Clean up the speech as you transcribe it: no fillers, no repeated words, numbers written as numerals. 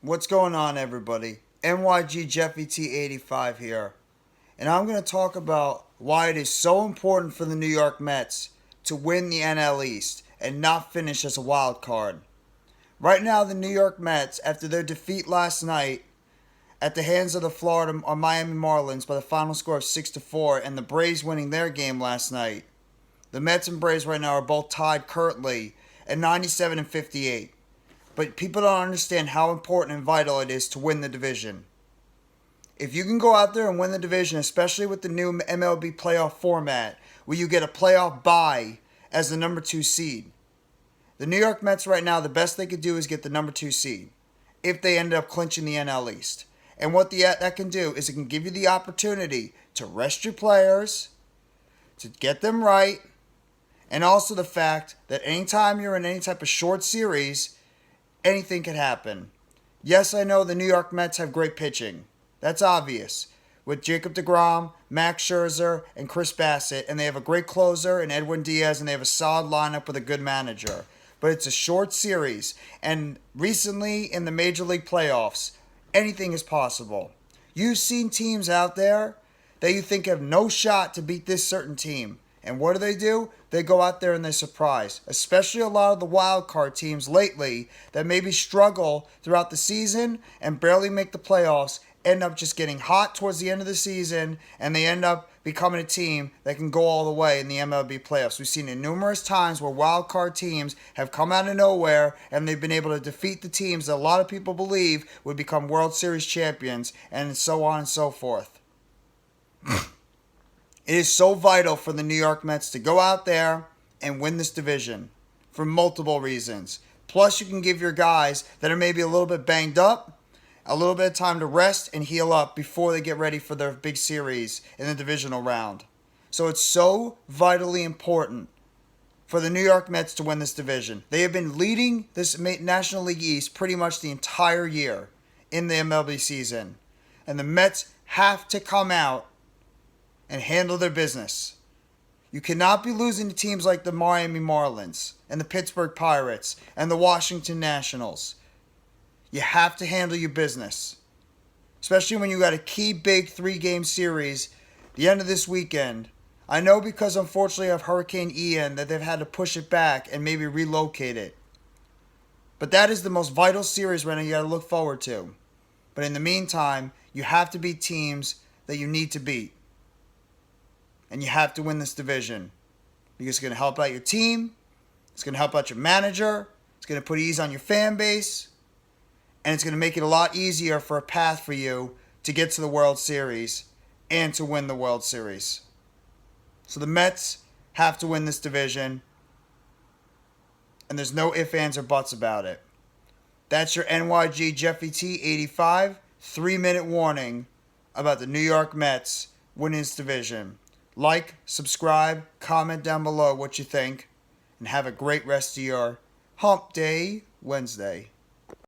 What's going on, everybody? NYGJeffyT85 here. And I'm going to talk about why it is so important for the New York Mets to win the NLEast and not finish as a wild card. Right now, the New York Mets, after their defeat last night at the hands of the Florida or Miami Marlins by the final score of 6-4, and the Braves winning their game last night, the Mets and Braves right now are both tied currently at 97 and 58. But people don't understand how important and vital it is to win the division. If you can go out there and win the division, especially with the new MLB playoff format, where you get a playoff bye as the number 2 seed, the New York Mets right now, the best they could do is get the number 2 seed if they end up clinching the NL East. And what that can do is it can give you the opportunity to rest your players, to get them right, and also the fact that anytime you're in any type of short series, anything could happen. Yes, I know the New York Mets have great pitching. That's obvious. With Jacob deGrom, Max Scherzer, and Chris Bassett, and they have a great closer in Edwin Diaz, and they have a solid lineup with a good manager. But it's a short series, and recently in the Major League playoffs, anything is possible. You've seen teams out there that you think have no shot to beat this certain team. And what do? They go out there and they surprise. Especially a lot of the wild card teams lately that maybe struggle throughout the season and barely make the playoffs, end up just getting hot towards the end of the season, and they end up becoming a team that can go all the way in the MLB playoffs. We've seen it numerous times where wild card teams have come out of nowhere and they've been able to defeat the teams that a lot of people believe would become World Series champions, and so on and so forth. It is so vital for the New York Mets to go out there and win this division for multiple reasons. Plus, you can give your guys that are maybe a little bit banged up a little bit of time to rest and heal up before they get ready for their big series in the divisional round. So it's so vitally important for the New York Mets to win this division. They have been leading this National League East pretty much the entire year in the MLB season. And the Mets have to come out and handle their business. You cannot be losing to teams like the Miami Marlins and the Pittsburgh Pirates and the Washington Nationals. You have to handle your business, especially when you got a key big 3-game series the end of this weekend. I know because unfortunately of Hurricane Ian that they've had to push it back and maybe relocate it. But that is the most vital series right now you got to look forward to. But in the meantime, you have to beat teams that you need to beat. And you have to win this division because it's going to help out your team. It's going to help out your manager. It's going to put ease on your fan base. And it's going to make it a lot easier for a path for you to get to the World Series and to win the World Series. So the Mets have to win this division. And there's no ifs, ands, or buts about it. That's your NYGJeffyT85 3-minute warning about the New York Mets winning this division. Like, subscribe, comment down below what you think, and have a great rest of your Hump Day Wednesday.